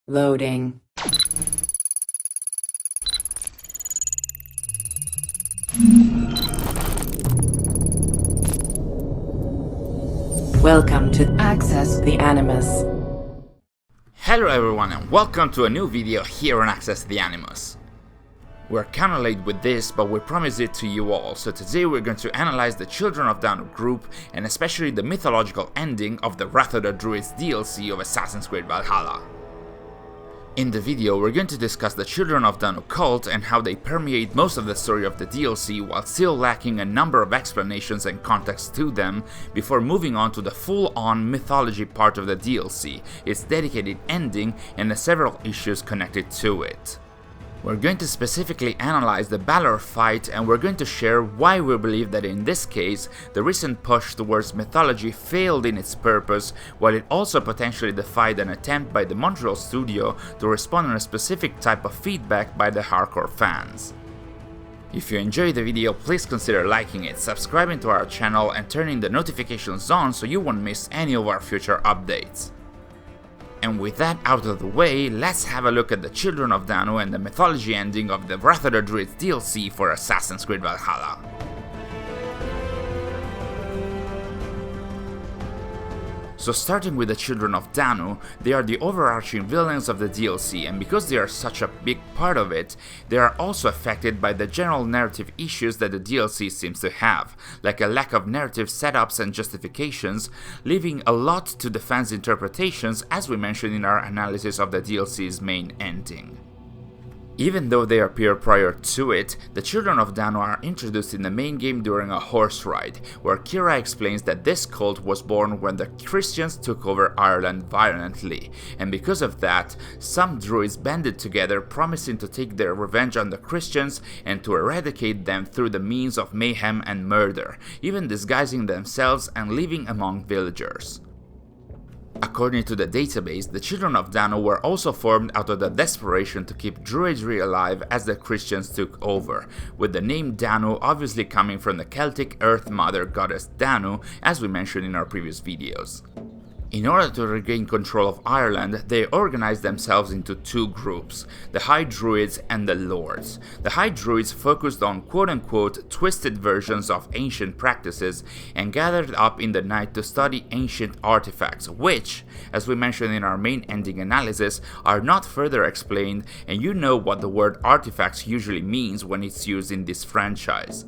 Loading. Welcome to Access the Animus. Hello everyone and welcome to a new video here on Access the Animus. We're kinda late with this, but we promised it to you all, so today we're going to analyze the Children of Danu group, and especially the mythological ending of the Wrath of the Druids DLC of Assassin's Creed Valhalla. In the video, we're going to discuss the Children of Danu cult and how they permeate most of the story of the DLC while still lacking a number of explanations and context to them, before moving on to the full-on mythology part of the DLC, its dedicated ending, and the several issues connected to it. We're going to specifically analyze the Balor fight, and we're going to share why we believe that in this case, the recent push towards mythology failed in its purpose, while it also potentially defied an attempt by the Montreal studio to respond on a specific type of feedback by the hardcore fans. If you enjoyed the video, please consider liking it, subscribing to our channel, and turning the notifications on so you won't miss any of our future updates. And with that out of the way, let's have a look at the Children of Danu and the mythology ending of the Wrath of the Druids DLC for Assassin's Creed Valhalla. So starting with the Children of Danu, they are the overarching villains of the DLC, and because they are such a big part of it, they are also affected by the general narrative issues that the DLC seems to have, like a lack of narrative setups and justifications, leaving a lot to the fans' interpretations, as we mentioned in our analysis of the DLC's main ending. Even though they appear prior to it, the Children of Danu are introduced in the main game during a horse ride, where Kira explains that this cult was born when the Christians took over Ireland violently, and because of that, some Druids banded together promising to take their revenge on the Christians and to eradicate them through the means of mayhem and murder, even disguising themselves and living among villagers. According to the database, the Children of Danu were also formed out of the desperation to keep Druidry alive as the Christians took over, with the name Danu obviously coming from the Celtic Earth Mother goddess Danu, as we mentioned in our previous videos. In order to regain control of Ireland, they organized themselves into two groups, the High Druids and the Lords. The High Druids focused on quote-unquote twisted versions of ancient practices and gathered up in the night to study ancient artifacts, which, as we mentioned in our main ending analysis, are not further explained, and you know what the word artifacts usually means when it's used in this franchise.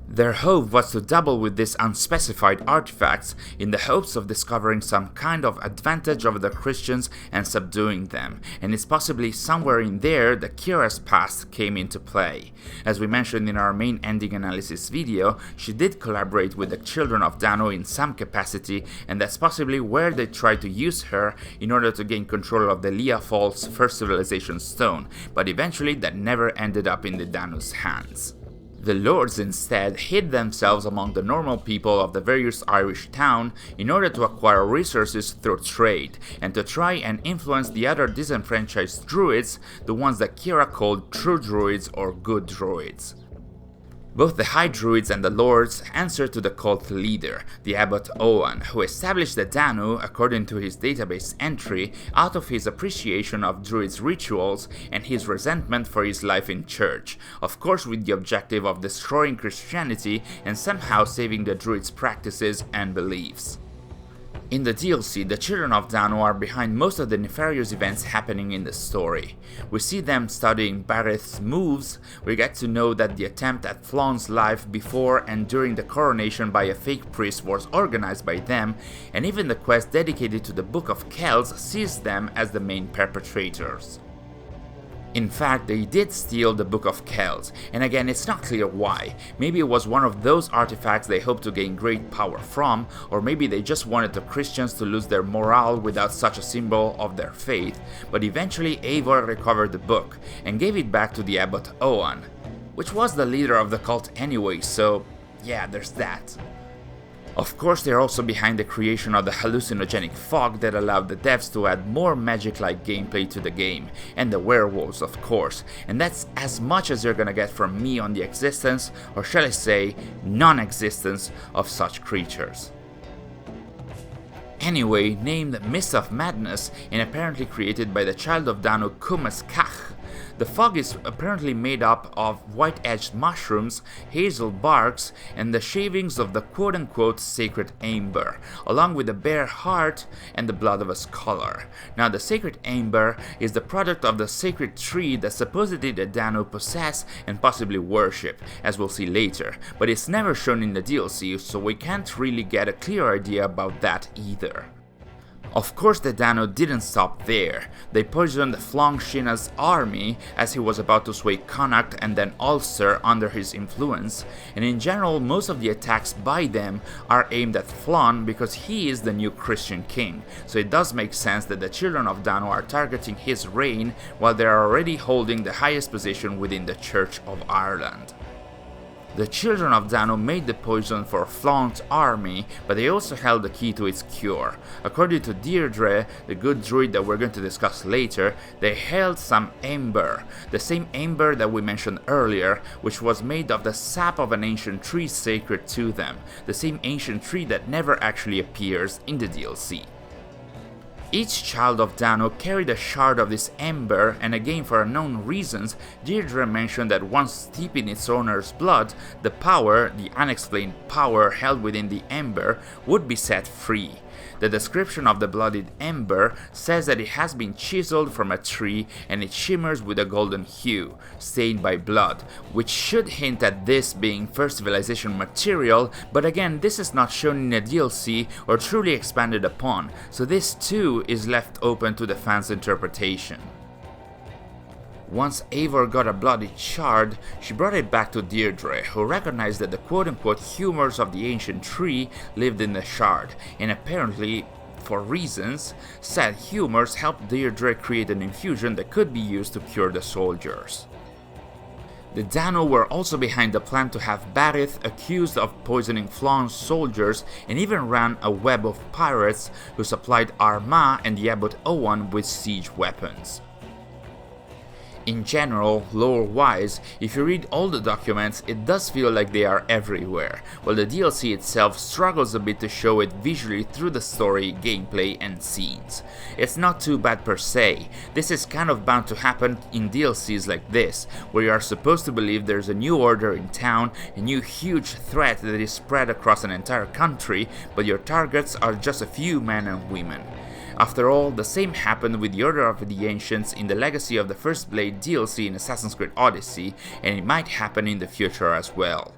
Their hope was to dabble with these unspecified artifacts in the hopes of discovering some kind of advantage over the Christians and subduing them, and it's possibly somewhere in there that Kira's past came into play. As we mentioned in our main ending analysis video, she did collaborate with the Children of Danu in some capacity, and that's possibly where they tried to use her in order to gain control of the Leah Falls First Civilization Stone, but eventually that never ended up in the Danu's hands. The Lords instead hid themselves among the normal people of the various Irish towns in order to acquire resources through trade, and to try and influence the other disenfranchised Druids, the ones that Kira called true Druids or good Druids. Both the High Druids and the Lords answer to the cult leader, the Abbot Owen, who established the Danu, according to his database entry, out of his appreciation of Druids' rituals and his resentment for his life in church, of course with the objective of destroying Christianity and somehow saving the Druids' practices and beliefs. In the DLC, the Children of Danu are behind most of the nefarious events happening in the story. We see them studying Bareth's moves, we get to know that the attempt at Flaun's life before and during the coronation by a fake priest was organized by them, and even the quest dedicated to the Book of Kells sees them as the main perpetrators. In fact, they did steal the Book of Kells, and again it's not clear why. Maybe it was one of those artifacts they hoped to gain great power from, or maybe they just wanted the Christians to lose their morale without such a symbol of their faith, but eventually Eivor recovered the book, and gave it back to the Abbot Owen, which was the leader of the cult anyway, so yeah, there's that. Of course, they're also behind the creation of the hallucinogenic fog that allowed the devs to add more magic-like gameplay to the game, and the werewolves of course, and that's as much as you're gonna get from me on the existence, or shall I say, non-existence of such creatures. anyway named Mist of Madness and apparently created by the Child of Danu Kumas Kach. The fog is apparently made up of white-edged mushrooms, hazel barks, and the shavings of the quote-unquote sacred amber, along with the bare heart and the blood of a scholar. Now, the sacred amber is the product of the sacred tree that supposedly the Danu possess and possibly worship, as we'll see later, but it's never shown in the DLC, so we can't really get a clear idea about that either. Of course, the Danu didn't stop there. They poisoned Machina's army as he was about to sway Connacht and then Ulster under his influence, and in general most of the attacks by them are aimed at Flann because he is the new Christian king, so it does make sense that the Children of Danu are targeting his reign while they are already holding the highest position within the Church of Ireland. The Children of Danu made the poison for Flann's army, but they also held the key to its cure. According to Deirdre, the good druid that we're going to discuss later, they held some amber, the same amber that we mentioned earlier, which was made of the sap of an ancient tree sacred to them, the same ancient tree that never actually appears in the DLC. Each Child of Danu carried a shard of this ember, and again for unknown reasons, Deirdre mentioned that once steeped in its owner's blood, the power, the unexplained power held within the ember, would be set free. The description of the bloodied ember says that it has been chiseled from a tree and it shimmers with a golden hue, stained by blood, which should hint at this being First Civilization material, but again this is not shown in the DLC or truly expanded upon, so this too is left open to the fans' interpretation. Once Eivor got a bloodied shard, she brought it back to Deirdre, who recognized that the quote-unquote humors of the ancient tree lived in the shard, and apparently, for reasons, said humors helped Deirdre create an infusion that could be used to cure the soldiers. The Danu were also behind the plan to have Barith accused of poisoning Flann's soldiers and even ran a web of pirates who supplied Armagh and the Abbot Owen with siege weapons. In general, lore-wise, if you read all the documents, it does feel like they are everywhere, while the DLC itself struggles a bit to show it visually through the story, gameplay, and scenes. It's not too bad per se. This is kind of bound to happen in DLCs like this, where you are supposed to believe there's a new order in town, a new huge threat that is spread across an entire country, but your targets are just a few men and women. After all, the same happened with the Order of the Ancients in the Legacy of the First Blade DLC in Assassin's Creed Odyssey, and it might happen in the future as well.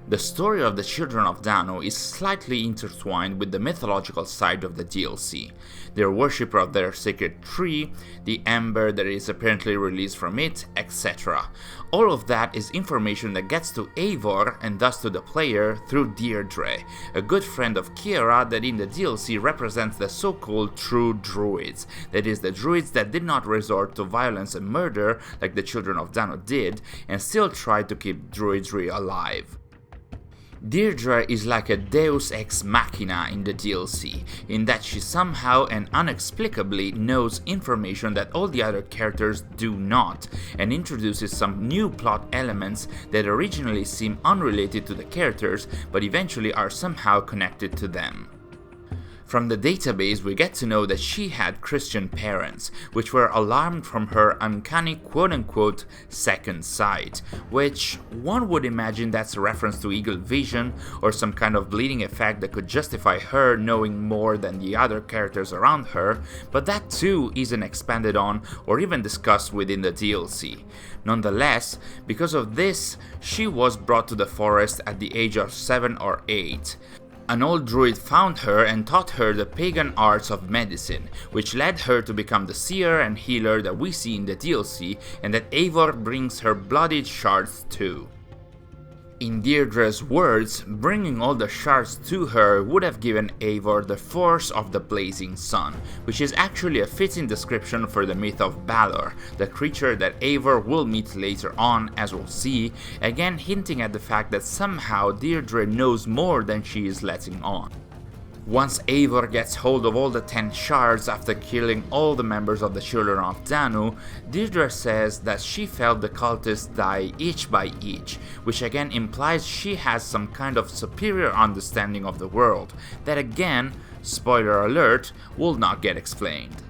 The story of the Children of Danu is slightly intertwined with the mythological side of the DLC. They are worshipper of their sacred tree, the ember that is apparently released from it, etc. All of that is information that gets to Eivor and thus to the player through Deirdre, a good friend of Kiera that in the DLC represents the so-called true Druids, that is, the Druids that did not resort to violence and murder like the Children of Danu did, and still tried to keep Druidry alive. Deirdre is like a Deus ex Machina in the DLC, in that she somehow and inexplicably knows information that all the other characters do not, and introduces some new plot elements that originally seem unrelated to the characters, but eventually are somehow connected to them. From the database, we get to know that she had Christian parents, which were alarmed from her uncanny quote-unquote second sight, which one would imagine that's a reference to eagle vision or some kind of bleeding effect that could justify her knowing more than the other characters around her, but that too isn't expanded on or even discussed within the DLC. Nonetheless, because of this, she was brought to the forest at the age of 7 or 8. An old druid found her and taught her the pagan arts of medicine, which led her to become the seer and healer that we see in the DLC, and that Eivor brings her bloodied shards to. In Deirdre's words, bringing all the shards to her would have given Eivor the force of the blazing sun, which is actually a fitting description for the myth of Balor, the creature that Eivor will meet later on, as we'll see, again hinting at the fact that somehow Deirdre knows more than she is letting on. Once Eivor gets hold of all the 10 shards after killing all the members of the Children of Danu, Deirdre says that she felt the cultists die each by each, which again implies she has some kind of superior understanding of the world, that again, spoiler alert, will not get explained.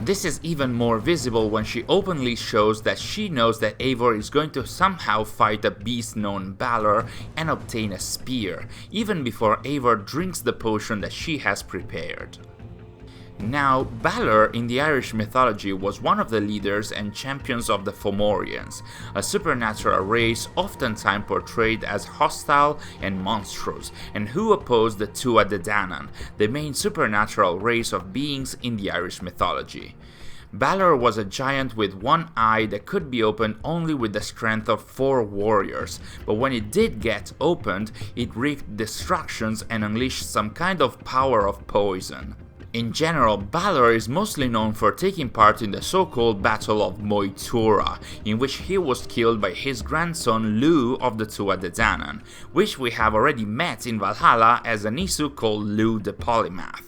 This is even more visible when she openly shows that she knows that Eivor is going to somehow fight a beast known Balor and obtain a spear, even before Eivor drinks the potion that she has prepared. Now, Balor in the Irish mythology was one of the leaders and champions of the Fomorians, a supernatural race oftentimes portrayed as hostile and monstrous, and who opposed the Tuatha De Danann, the main supernatural race of beings in the Irish mythology. Balor was a giant with one eye that could be opened only with the strength of 4 warriors, but when it did get opened, it wreaked destructions and unleashed some kind of power of poison. In general, Balor is mostly known for taking part in the so-called Battle of Moytura, in which he was killed by his grandson Lu of the Tuatha De Danann, which we have already met in Valhalla as an issue called Lu the Polymath.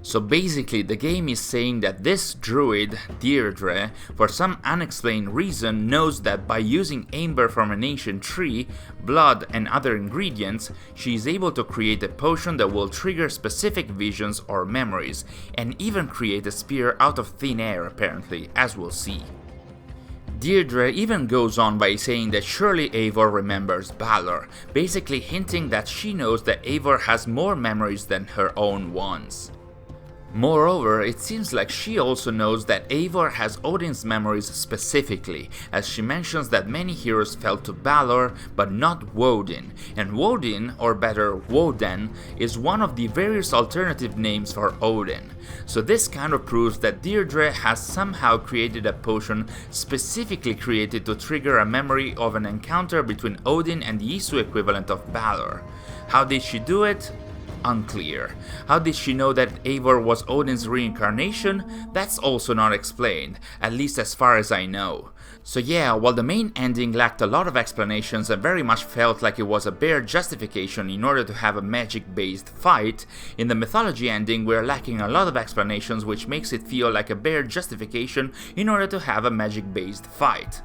So basically the game is saying that this druid, Deirdre, for some unexplained reason knows that by using amber from an ancient tree, blood and other ingredients, she is able to create a potion that will trigger specific visions or memories, and even create a spear out of thin air apparently, as we'll see. Deirdre even goes on by saying that surely Eivor remembers Balor, basically hinting that she knows that Eivor has more memories than her own ones. Moreover, it seems like she also knows that Eivor has Odin's memories specifically, as she mentions that many heroes fell to Balor, but not Woden, and Woden, or better Woden, is one of the various alternative names for Odin. So this kind of proves that Deirdre has somehow created a potion specifically created to trigger a memory of an encounter between Odin and the Isu equivalent of Balor. How did she do it? Unclear. How did she know that Eivor was Odin's reincarnation? That's also not explained, at least as far as I know. So yeah, while the main ending lacked a lot of explanations and very much felt like it was a bare justification in order to have a magic-based fight, in the mythology ending we're lacking a lot of explanations, which makes it feel like a bare justification in order to have a magic-based fight.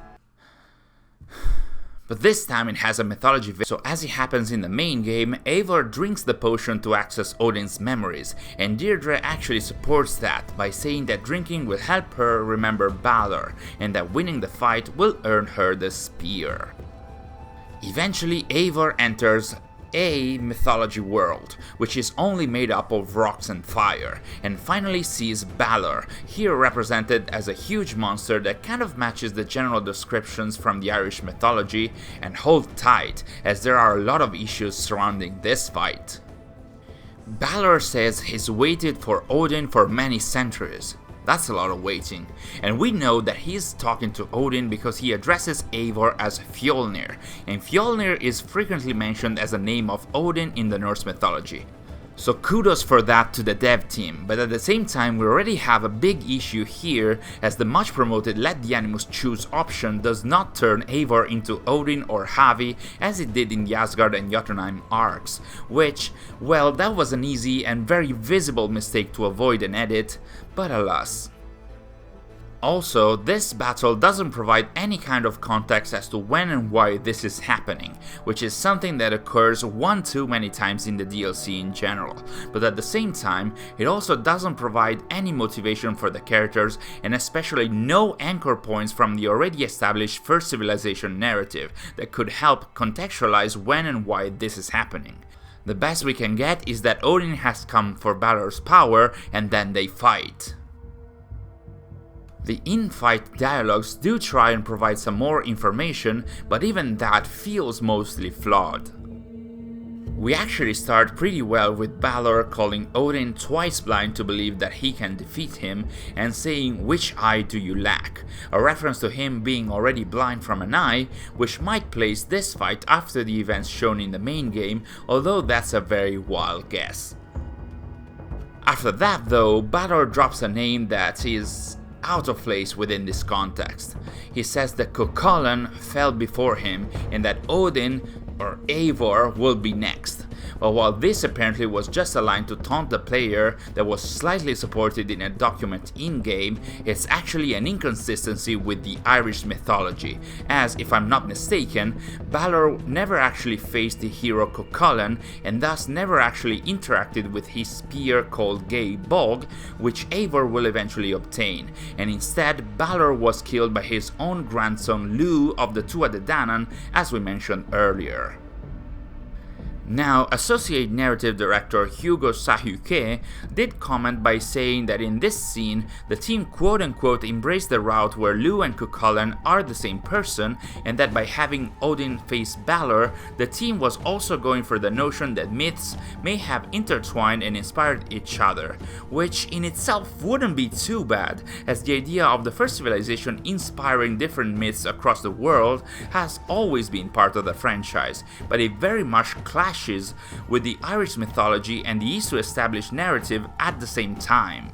But this time it has a mythology so as it happens in the main game, Eivor drinks the potion to access Odin's memories, and Deirdre actually supports that by saying that drinking will help her remember Balor, and that winning the fight will earn her the spear. Eventually Eivor enters a mythology world, which is only made up of rocks and fire, and finally sees Balor, here represented as a huge monster that kind of matches the general descriptions from the Irish mythology, and hold tight, as there are a lot of issues surrounding this fight. Balor says he's waited for Odin for many centuries. That's a lot of waiting, and we know that he's talking to Odin because he addresses Eivor as Fjolnir, and Fjolnir is frequently mentioned as a name of Odin in the Norse mythology. So kudos for that to the dev team, but at the same time we already have a big issue here, as the much promoted Let the Animus Choose option does not turn Eivor into Odin or Havi as it did in the Asgard and Jotunheim arcs, which, well, that was an easy and very visible mistake to avoid and edit, but alas. Also, this battle doesn't provide any kind of context as to when and why this is happening, which is something that occurs one too many times in the DLC in general, but at the same time, it also doesn't provide any motivation for the characters, and especially no anchor points from the already established First Civilization narrative that could help contextualize when and why this is happening. The best we can get is that Odin has come for Balor's power and then they fight. The in-fight dialogues do try and provide some more information, but even that feels mostly flawed. We actually start pretty well with Balor calling Odin twice blind to believe that he can defeat him, and saying "which eye do you lack?", a reference to him being already blind from an eye, which might place this fight after the events shown in the main game, although that's a very wild guess. After that though, Balor drops a name that is out of place within this context. He says that Cuchulainn fell before him and that Odin or Eivor will be next, But while this apparently was just a line to taunt the player that was slightly supported in a document in-game, it's actually an inconsistency with the Irish mythology, as, if I'm not mistaken, Balor never actually faced the hero Cuchulainn and thus never actually interacted with his spear called Gae Bolg, which Eivor will eventually obtain, and instead Balor was killed by his own grandson Lu of the Tuatha De Danann, as we mentioned earlier. Now, Associate Narrative Director Hugo Sahuke did comment by saying that in this scene, the team quote-unquote embraced the route where Lu and Cuchulainn are the same person, and that by having Odin face Balor, the team was also going for the notion that myths may have intertwined and inspired each other, which in itself wouldn't be too bad, as the idea of the first civilization inspiring different myths across the world has always been part of the franchise, but it very much clashes with the Irish mythology and the east to establish narrative at the same time.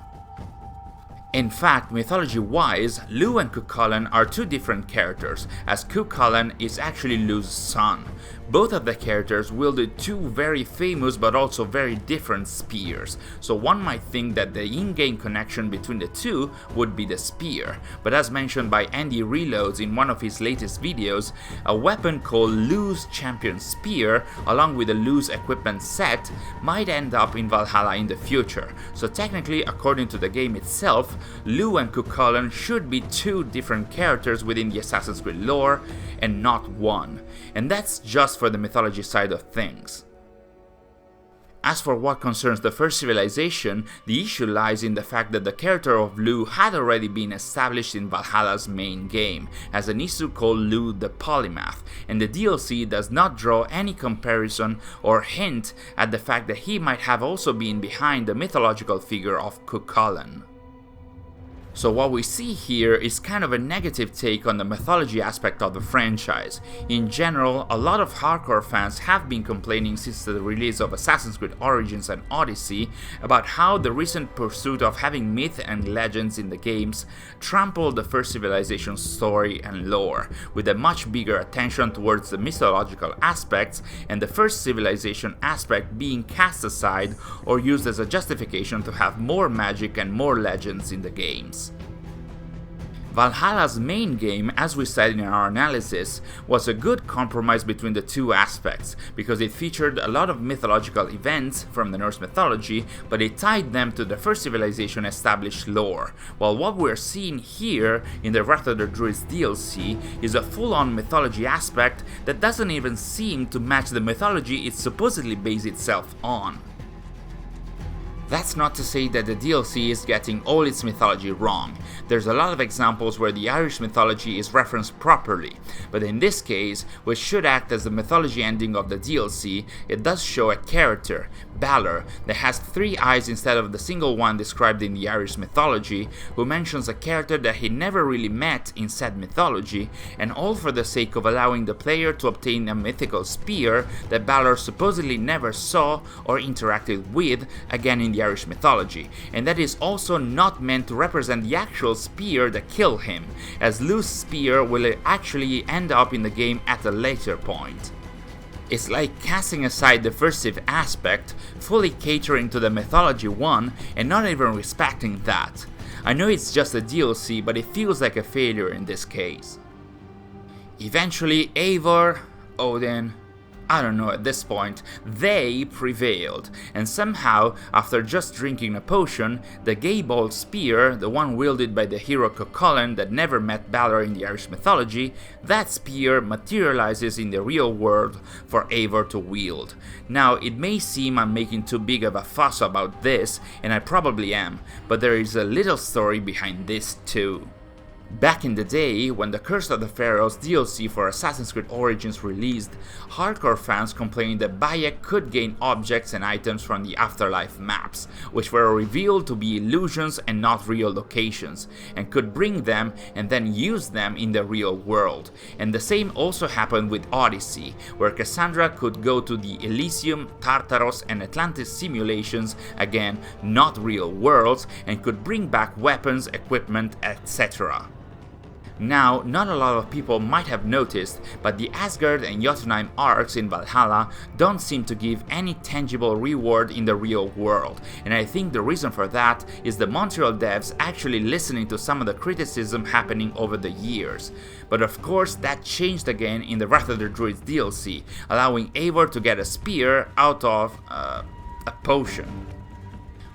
In fact, mythology-wise, Lu and Cuchulainn are two different characters, as Cuchulainn is actually Lu's son. Both of the characters wielded two very famous but also very different spears, so one might think that the in-game connection between the two would be the spear, but as mentioned by Andy Reloads in one of his latest videos, a weapon called Lu's Champion Spear, along with the Lu's equipment set, might end up in Valhalla in the future, so technically, according to the game itself, Lu and Cuchulainn should be two different characters within the Assassin's Creed lore, and not one, and that's just for the mythology side of things. As for what concerns the first civilization, the issue lies in the fact that the character of Lu had already been established in Valhalla's main game, as an issue called Lu the Polymath, and the DLC does not draw any comparison or hint at the fact that he might have also been behind the mythological figure of Cuchulainn. So what we see here is kind of a negative take on the mythology aspect of the franchise. In general, a lot of hardcore fans have been complaining since the release of Assassin's Creed Origins and Odyssey about how the recent pursuit of having myth and legends in the games trampled the first civilization's story and lore, with a much bigger attention towards the mythological aspects and the first civilization aspect being cast aside or used as a justification to have more magic and more legends in the games. Valhalla's main game, as we said in our analysis, was a good compromise between the two aspects, because it featured a lot of mythological events from the Norse mythology, but it tied them to the first civilization established lore, while what we're seeing here in the Wrath of the Druids DLC is a full-on mythology aspect that doesn't even seem to match the mythology it supposedly based itself on. That's not to say that the DLC is getting all its mythology wrong. There's a lot of examples where the Irish mythology is referenced properly, but in this case, which should act as the mythology ending of the DLC, it does show a character, Balor, that has 3 eyes instead of the single one described in the Irish mythology, who mentions a character that he never really met in said mythology, and all for the sake of allowing the player to obtain a mythical spear that Balor supposedly never saw or interacted with again in the Irish mythology, and that is also not meant to represent the actual spear that killed him, as Lu's spear will actually end up in the game at a later point. It's like casting aside the first civ aspect, fully catering to the mythology one, and not even respecting that. I know it's just a DLC, but it feels like a failure in this case. Eventually, Eivor, Odin, I don't know at this point, they prevailed, and somehow, after just drinking a potion, the Gae Bolg Spear, the one wielded by the hero Cuchulainn that never met Balor in the Irish mythology, that spear materializes in the real world for Eivor to wield. Now, it may seem I'm making too big of a fuss about this, and I probably am, but there is a little story behind this too. Back in the day, when the Curse of the Pharaohs DLC for Assassin's Creed Origins released, hardcore fans complained that Bayek could gain objects and items from the Afterlife maps, which were revealed to be illusions and not real locations, and could bring them and then use them in the real world. And the same also happened with Odyssey, where Cassandra could go to the Elysium, Tartaros and Atlantis simulations, again not real worlds, and could bring back weapons, equipment, etc. Now, not a lot of people might have noticed, but the Asgard and Jotunheim arcs in Valhalla don't seem to give any tangible reward in the real world, and I think the reason for that is the Montreal devs actually listening to some of the criticism happening over the years. But of course that changed again in the Wrath of the Druids DLC, allowing Eivor to get a spear out of a potion.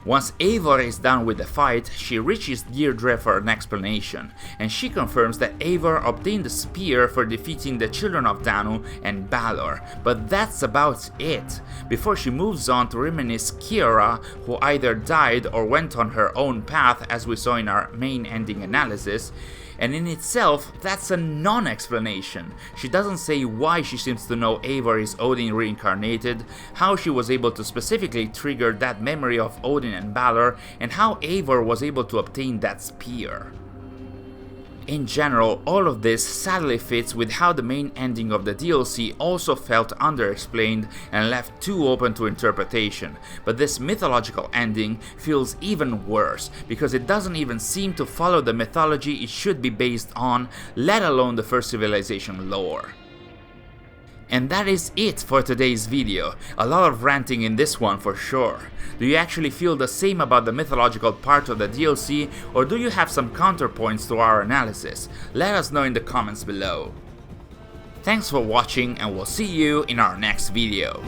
Once Eivor is done with the fight, she reaches Deirdre for an explanation, and she confirms that Eivor obtained the spear for defeating the Children of Danu and Balor, but that's about it, before she moves on to reminisce Kiara, who either died or went on her own path as we saw in our main ending analysis. And in itself, that's a non-explanation. She doesn't say why she seems to know Eivor is Odin reincarnated, how she was able to specifically trigger that memory of Odin and Balor, and how Eivor was able to obtain that spear. In general, all of this sadly fits with how the main ending of the DLC also felt underexplained and left too open to interpretation, but this mythological ending feels even worse, because it doesn't even seem to follow the mythology it should be based on, let alone the First Civilization lore. And that is it for today's video. A lot of ranting in this one for sure. Do you actually feel the same about the mythological part of the DLC, or do you have some counterpoints to our analysis? Let us know in the comments below. Thanks for watching, and we'll see you in our next video.